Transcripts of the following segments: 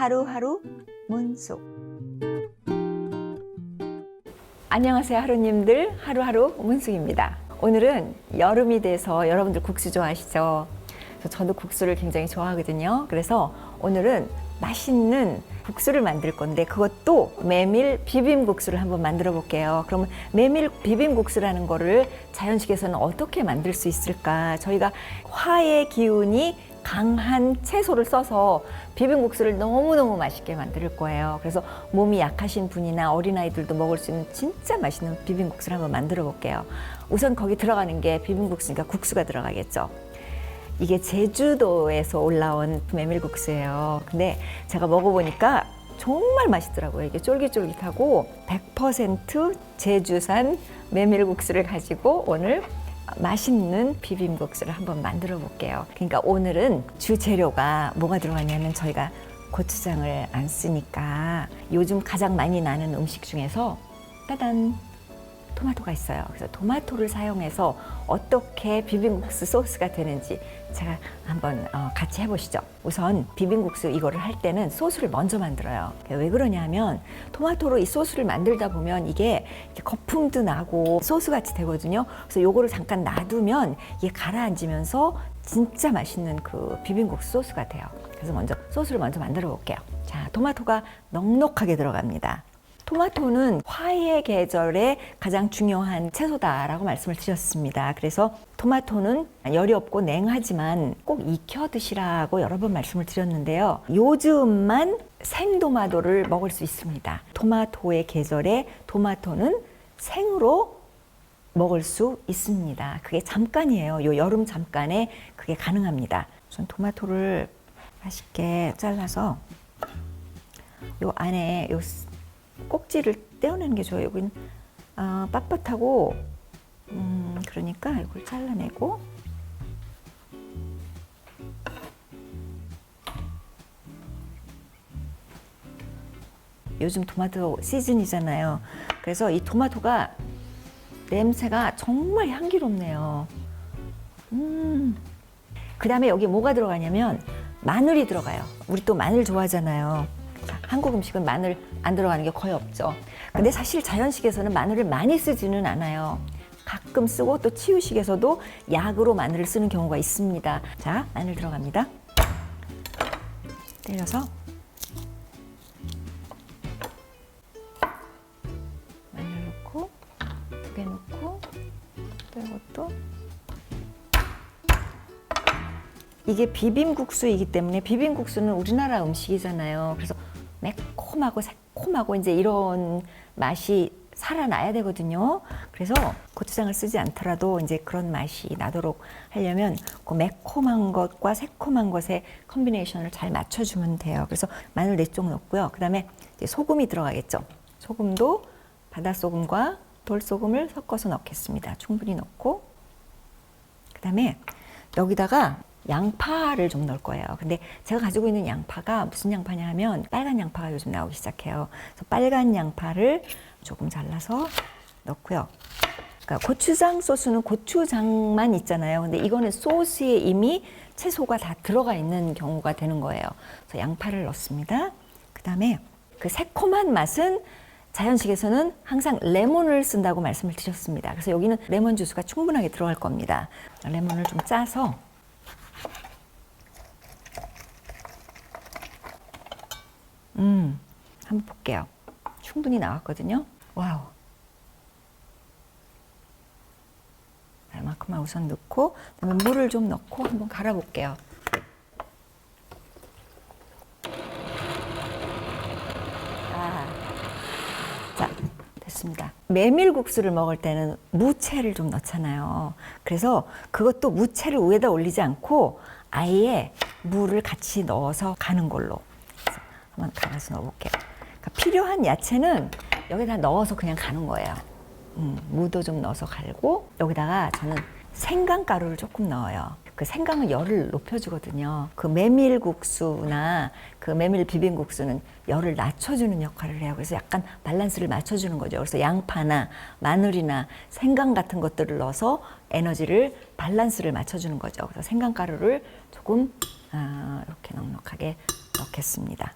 하루하루 문숙. 안녕하세요 하루님들, 하루하루 문숙입니다. 오늘은 여름이 돼서 여러분들 국수 좋아하시죠? 저도 국수를 굉장히 좋아하거든요. 그래서 오늘은 맛있는 국수를 만들 건데 그것도 메밀 비빔국수를 한번 만들어 볼게요. 그러면 메밀 비빔국수라는 거를 자연식에서는 어떻게 만들 수 있을까? 저희가 화의 기운이 강한 채소를 써서 비빔국수를 너무너무 맛있게 만들 거예요. 그래서 몸이 약하신 분이나 어린아이들도 먹을 수 있는 진짜 맛있는 비빔국수를 한번 만들어 볼게요. 우선 거기 들어가는 게 비빔국수니까 국수가 들어가겠죠. 이게 제주도에서 올라온 메밀국수예요. 근데 제가 먹어보니까 정말 맛있더라고요. 이게 쫄깃쫄깃하고 100% 제주산 메밀국수를 가지고 오늘 맛있는 비빔국수를 한번 만들어 볼게요. 그러니까 오늘은 주 재료가 뭐가 들어가냐면 저희가 고추장을 안 쓰니까 요즘 가장 많이 나는 음식 중에서 따단! 토마토가 있어요. 그래서 토마토를 사용해서 어떻게 비빔국수 소스가 되는지 제가 한번 같이 해보시죠. 우선 비빔국수 이거를 할 때는 소스를 먼저 만들어요. 왜 그러냐면 토마토로 이 소스를 만들다 보면 이게 거품도 나고 소스 같이 되거든요. 그래서 요거를 잠깐 놔두면 이게 가라앉으면서 진짜 맛있는 그 비빔국수 소스가 돼요. 그래서 먼저 소스를 먼저 만들어 볼게요. 자, 토마토가 넉넉하게 들어갑니다. 토마토는 화의 계절에 가장 중요한 채소다라고 말씀을 드렸습니다. 그래서 토마토는 열이 없고 냉하지만 꼭 익혀 드시라고 여러 번 말씀을 드렸는데요. 요즘만 생토마토를 먹을 수 있습니다. 토마토의 계절에 토마토는 생으로 먹을 수 있습니다. 그게 잠깐이에요. 요 여름 잠깐에 그게 가능합니다. 우선 토마토를 맛있게 잘라서 요 안에 요 꼭지를 떼어내는 게 좋아요. 여긴 빳빳하고 그러니까 이걸 잘라내고 요즘 토마토 시즌이잖아요. 그래서 이 토마토가 냄새가 정말 향기롭네요. 그 다음에 여기 뭐가 들어가냐면 마늘이 들어가요. 우리 또 마늘 좋아하잖아요. 한국 음식은 마늘 안 들어가는 게 거의 없죠. 근데 사실 자연식에서는 마늘을 많이 쓰지는 않아요. 가끔 쓰고 또 치유식에서도 약으로 마늘을 쓰는 경우가 있습니다. 자, 마늘 들어갑니다. 때려서 마늘 넣고 2개 넣고 또 이것도 이게 비빔국수이기 때문에 비빔국수는 우리나라 음식이잖아요. 그래서 매콤하고 새콤하고 이제 이런 맛이 살아나야 되거든요. 그래서 고추장을 쓰지 않더라도 이제 그런 맛이 나도록 하려면 그 매콤한 것과 새콤한 것의 컨비네이션을 잘 맞춰주면 돼요. 그래서 마늘 4쪽 넣고요. 그 다음에 소금이 들어가겠죠. 소금도 바닷소금과 돌소금을 섞어서 넣겠습니다. 충분히 넣고 그 다음에 여기다가 양파를 좀 넣을 거예요. 근데 제가 가지고 있는 양파가 무슨 양파냐 하면 빨간 양파가 요즘 나오기 시작해요. 그래서 빨간 양파를 조금 잘라서 넣고요. 그러니까 고추장 소스는 고추장만 있잖아요. 근데 이거는 소스에 이미 채소가 다 들어가 있는 경우가 되는 거예요. 그래서 양파를 넣습니다. 그 다음에 그 새콤한 맛은 자연식에서는 항상 레몬을 쓴다고 말씀을 드렸습니다. 그래서 여기는 레몬 주스가 충분하게 들어갈 겁니다. 레몬을 좀 짜서 한번 볼게요. 충분히 나왔거든요. 와우. 이만큼만 우선 넣고 그다음에 물을 좀 넣고 한번 갈아 볼게요. 자, 됐습니다. 메밀국수를 먹을 때는 무채를 좀 넣잖아요. 그래서 그것도 무채를 위에다 올리지 않고 아예 물을 같이 넣어서 가는 걸로 한번 갈아서 넣어볼게요. 그러니까 필요한 야채는 여기다 넣어서 그냥 가는 거예요. 무도 좀 넣어서 갈고 여기다가 저는 생강가루를 조금 넣어요. 그 생강은 열을 높여주거든요. 그 메밀국수나 그 메밀 비빔국수는 열을 낮춰주는 역할을 해요. 그래서 약간 밸런스를 맞춰주는 거죠. 그래서 양파나 마늘이나 생강 같은 것들을 넣어서 에너지를 밸런스를 맞춰주는 거죠. 그래서 생강가루를 조금 이렇게 넉넉하게 넣겠습니다.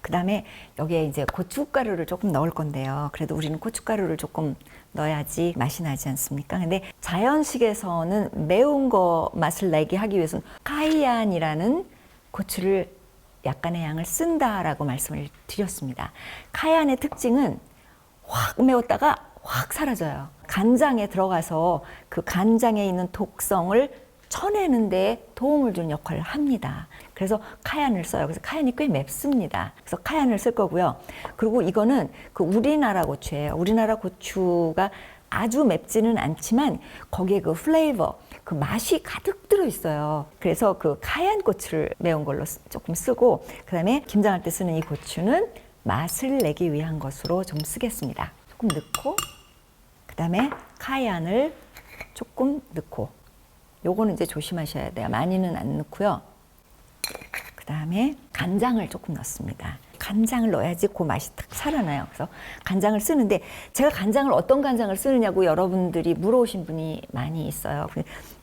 그 다음에 여기에 이제 고춧가루를 조금 넣을 건데요. 그래도 우리는 고춧가루를 조금 넣어야지 맛이 나지 않습니까? 근데 자연식에서는 매운 거 맛을 내게 하기 위해서는 카이안이라는 고추를 약간의 양을 쓴다라고 말씀을 드렸습니다. 카이안의 특징은 확 매웠다가 확 사라져요. 간장에 들어가서 그 간장에 있는 독성을 쳐내는 데 도움을 주는 역할을 합니다. 그래서 카얀을 써요. 그래서 카얀이 꽤 맵습니다. 그래서 카얀을 쓸 거고요. 그리고 이거는 그 우리나라 고추예요. 우리나라 고추가 아주 맵지는 않지만 거기에 그 플레이버, 그 맛이 가득 들어 있어요. 그래서 그 카얀 고추를 매운 걸로 조금 쓰고, 그 다음에 김장할 때 쓰는 이 고추는 맛을 내기 위한 것으로 좀 쓰겠습니다. 조금 넣고, 그 다음에 카얀을 조금 넣고, 요거는 이제 조심하셔야 돼요. 많이는 안 넣고요. 그 다음에 간장을 조금 넣습니다. 간장을 넣어야지 그 맛이 딱 살아나요. 그래서 간장을 쓰는데, 제가 간장을 어떤 간장을 쓰느냐고 여러분들이 물어오신 분이 많이 있어요.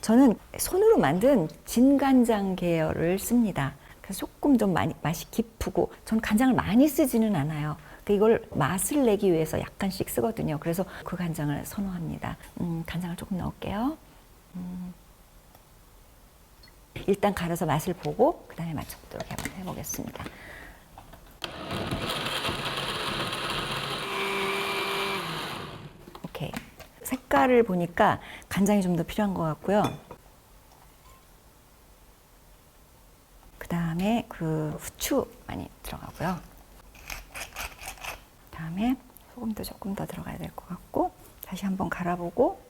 저는 손으로 만든 진간장 계열을 씁니다. 그래서 조금 좀 맛이 깊고, 전 간장을 많이 쓰지는 않아요. 이걸 맛을 내기 위해서 약간씩 쓰거든요. 그래서 그 간장을 선호합니다. 간장을 조금 넣을게요. 일단 갈아서 맛을 보고 그 다음에 맞춰보도록 한번 해보겠습니다. 오케이. 색깔을 보니까 간장이 좀 더 필요한 것 같고요. 그 다음에 그 후추 많이 들어가고요. 그 다음에 소금도 조금 더 들어가야 될 것 같고, 다시 한번 갈아보고,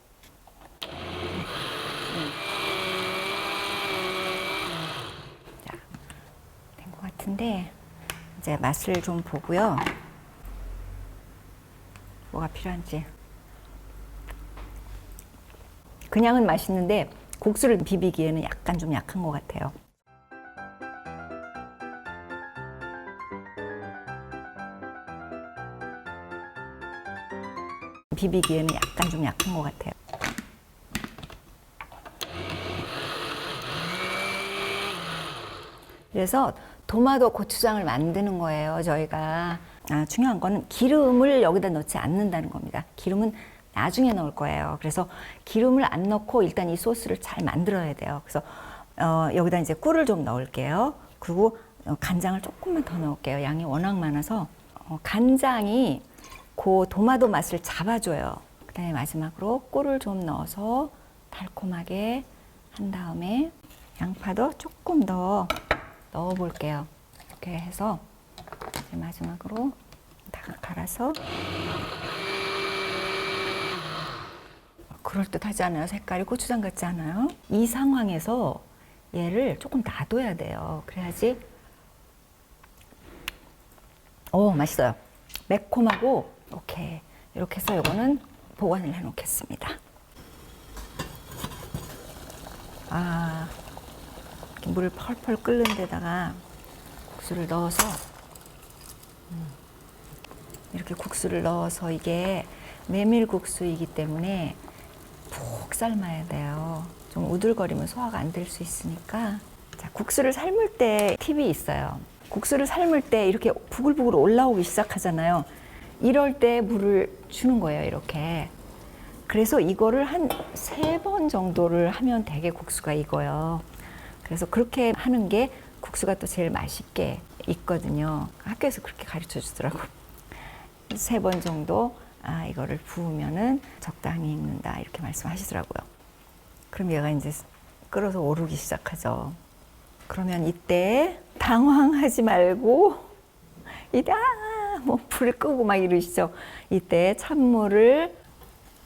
같은데 이제 맛을 좀 보고요. 뭐가 필요한지. 그냥은 맛있는데 국수를 비비기에는 약간 좀 약한 것 같아요. 비비기에는 약간 좀 약한 것 같아요. 그래서 도마도 고추장을 만드는 거예요, 저희가. 중요한 거는 기름을 여기다 넣지 않는다는 겁니다. 기름은 나중에 넣을 거예요. 그래서 기름을 안 넣고 일단 이 소스를 잘 만들어야 돼요. 그래서 여기다 이제 꿀을 좀 넣을게요. 그리고 간장을 조금만 더 넣을게요. 양이 워낙 많아서 간장이 그 도마도 맛을 잡아줘요. 그 다음에 마지막으로 꿀을 좀 넣어서 달콤하게 한 다음에 양파도 조금 더 넣어 볼게요. 이렇게 해서 마지막으로 다 갈아서. 그럴듯하지 않아요? 색깔이 고추장 같지 않아요? 이 상황에서 얘를 조금 놔둬야 돼요. 그래야지 맛있어요. 매콤하고. 오케이. 이렇게 해서 이거는 보관을 해 놓겠습니다. 물을 펄펄 끓는 데다가 국수를 넣어서 이렇게 국수를 넣어서, 이게 메밀국수이기 때문에 푹 삶아야 돼요. 좀 우들거리면 소화가 안 될 수 있으니까. 자, 국수를 삶을 때 팁이 있어요. 국수를 삶을 때 이렇게 부글부글 올라오기 시작하잖아요. 이럴 때 물을 주는 거예요, 이렇게. 그래서 이거를 한 3번 정도를 하면 되게 국수가 익어요. 그래서 그렇게 하는 게 국수가 또 제일 맛있게 익거든요. 학교에서 그렇게 가르쳐 주더라고요. 3번 정도 이거를 부으면은 적당히 익는다, 이렇게 말씀하시더라고요. 그럼 얘가 이제 끓어서 오르기 시작하죠. 그러면 이때 당황하지 말고, 이때 불을 끄고 막 이러시죠. 이때 찬물을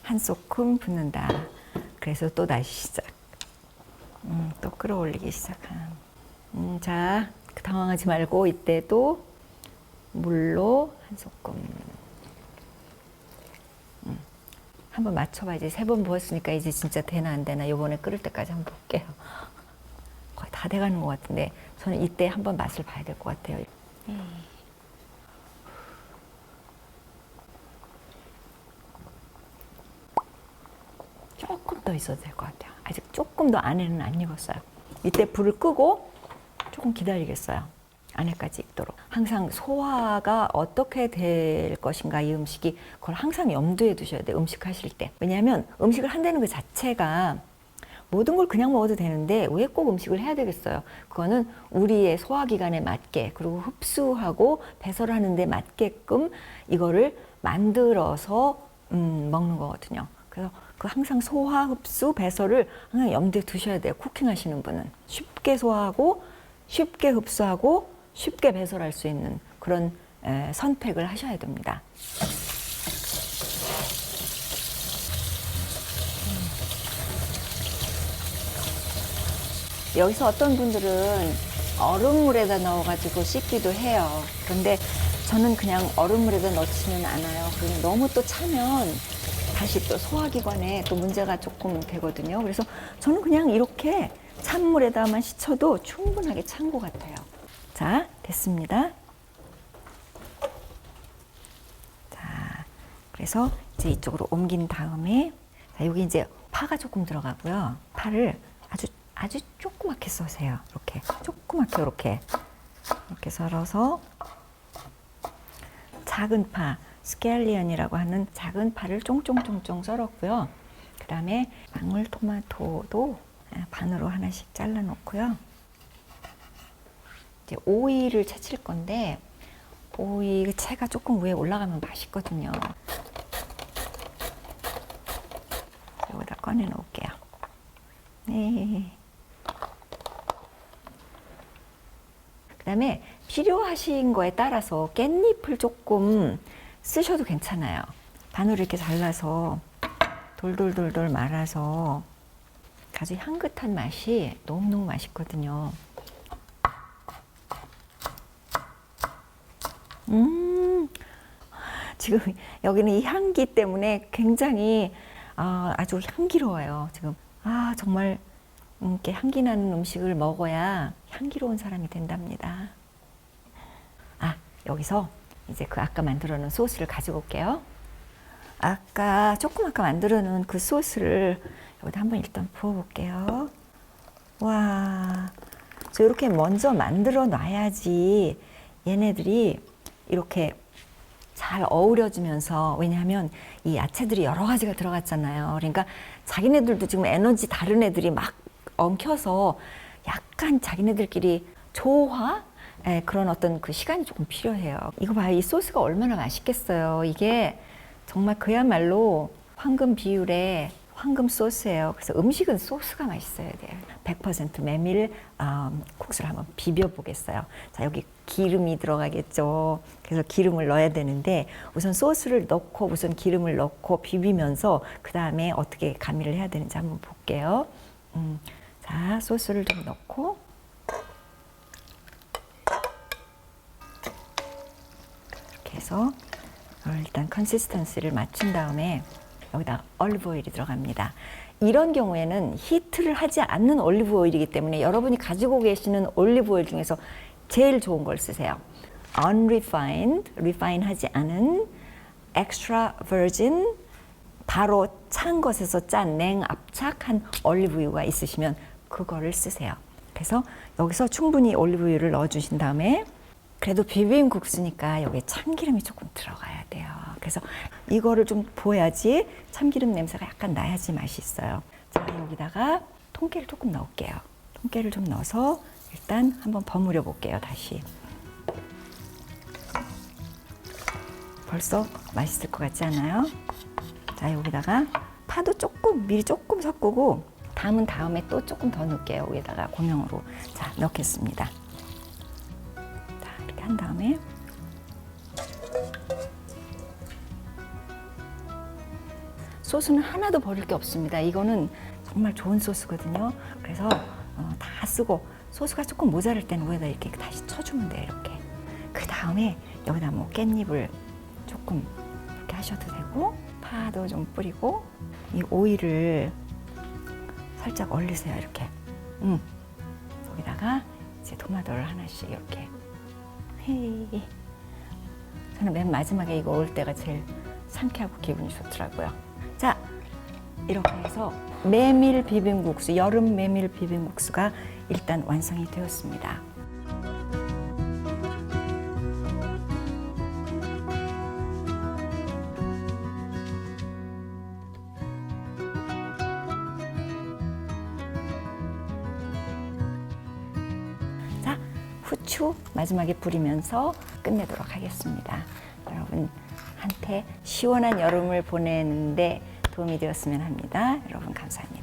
한 소끔 붓는다. 그래서 또 다시 시작. 또 끌어올리기 시작한. 자, 당황하지 말고 이때도 물로 한 소끔. 한번 맞춰봐야지. 3번 부었으니까 이제 진짜 되나 안 되나 요번에 끓을 때까지 한번 볼게요. 거의 다 돼가는 것 같은데 저는 이때 한번 맛을 봐야 될 것 같아요. 조금 더 있어도 될 것 같아요. 아직 조금 더 안에는 안 익었어요. 이때 불을 끄고 조금 기다리겠어요. 안에까지 익도록. 항상 소화가 어떻게 될 것인가, 이 음식이, 그걸 항상 염두에 두셔야 돼요, 음식 하실 때. 왜냐하면 음식을 한다는 그 자체가 모든 걸 그냥 먹어도 되는데 왜 꼭 음식을 해야 되겠어요? 그거는 우리의 소화기관에 맞게, 그리고 흡수하고 배설하는 데 맞게끔 이거를 만들어서 먹는 거거든요. 그래서 그 항상 소화, 흡수, 배설을 항상 염두에 두셔야 돼요. 쿠킹 하시는 분은. 쉽게 소화하고 쉽게 흡수하고 쉽게 배설할 수 있는 그런 선택을 하셔야 됩니다. 여기서 어떤 분들은 얼음물에다 넣어가지고 씻기도 해요. 그런데 저는 그냥 얼음물에다 넣지는 않아요. 그러면 너무 또 차면 다시 또 소화기관에 또 문제가 조금 되거든요. 그래서 저는 그냥 이렇게 찬물에다만 씻어도 충분하게 찬 것 같아요. 자, 됐습니다. 자, 그래서 이제 이쪽으로 옮긴 다음에, 자, 여기 이제 파가 조금 들어가고요. 파를 아주 조그맣게 써세요. 이렇게 조그맣게 이렇게 썰어서 작은 파, 스켈리언이라고 하는 작은 파를 쫑쫑쫑쫑 썰었고요. 그 다음에 방울토마토도 반으로 하나씩 잘라 놓고요. 이제 오이를 채칠 건데, 오이 채가 조금 위에 올라가면 맛있거든요. 여기다 꺼내 놓을게요. 네. 그 다음에 필요하신 거에 따라서 깻잎을 조금 쓰셔도 괜찮아요. 반으로 이렇게 잘라서 돌돌돌돌 말아서 아주 향긋한 맛이 너무너무 맛있거든요. 지금 여기는 이 향기 때문에 굉장히 아주 향기로워요. 지금 정말 이렇게 향기 나는 음식을 먹어야 향기로운 사람이 된답니다. 여기서 이제 그 아까 만들어 놓은 소스를 가지고 올게요. 아까 만들어 놓은 그 소스를 여기다 한번 일단 부어 볼게요. 와, 이렇게 먼저 만들어 놔야지 얘네들이 이렇게 잘 어우러지면서, 왜냐하면 이 야채들이 여러 가지가 들어갔잖아요. 그러니까 자기네들도 지금 에너지 다른 애들이 막 엉켜서 약간 자기네들끼리 조화? 그런 어떤 그 시간이 조금 필요해요. 이거 봐요. 이 소스가 얼마나 맛있겠어요. 이게 정말 그야말로 황금 비율의 황금 소스예요. 그래서 음식은 소스가 맛있어야 돼요. 100% 메밀 국수를 한번 비벼 보겠어요. 자, 여기 기름이 들어가겠죠. 그래서 기름을 넣어야 되는데 우선 소스를 넣고 우선 기름을 넣고 비비면서 그 다음에 어떻게 가미를 해야 되는지 한번 볼게요. 자, 소스를 좀 넣고 이렇게 해서 일단 컨시스턴시를 맞춘 다음에 여기다 올리브 오일이 들어갑니다. 이런 경우에는 히트를 하지 않는 올리브 오일이기 때문에 여러분이 가지고 계시는 올리브 오일 중에서 제일 좋은 걸 쓰세요. unrefined, refine하지 않은 extra virgin, 바로 찬 것에서 짠 냉압착한 올리브유가 있으시면 그거를 쓰세요. 그래서 여기서 충분히 올리브유를 넣어주신 다음에, 그래도 비빔국수니까 여기에 참기름이 조금 들어가야 돼요. 그래서 이거를 좀 부어야지 참기름 냄새가 약간 나야지 맛이 있어요. 자, 여기다가 통깨를 조금 넣을게요. 통깨를 좀 넣어서 일단 한번 버무려 볼게요. 다시. 벌써 맛있을 것 같지 않아요? 자, 여기다가 파도 조금 미리 조금 섞고 담은 다음에 또 조금 더 넣을게요. 여기다가 고명으로. 자, 넣겠습니다. 자, 이렇게 한 다음에 소스는 하나도 버릴 게 없습니다. 이거는 정말 좋은 소스거든요. 그래서 다 쓰고 소스가 조금 모자랄 때는 위에다 이렇게 다시 쳐주면 돼요. 이렇게. 그 다음에 여기다 뭐 깻잎을 조금 이렇게 하셔도 되고, 파도 좀 뿌리고, 이 오이를 살짝 얼리세요. 이렇게. 여기다가 이제 토마토를 하나씩 이렇게. 헤이. 저는 맨 마지막에 이거 올 때가 제일 상쾌하고 기분이 좋더라고요. 자, 이렇게 해서 메밀 비빔국수, 여름 메밀 비빔국수가 일단 완성이 되었습니다. 후추 마지막에 뿌리면서 끝내도록 하겠습니다. 여러분한테 시원한 여름을 보내는데 도움이 되었으면 합니다. 여러분 감사합니다.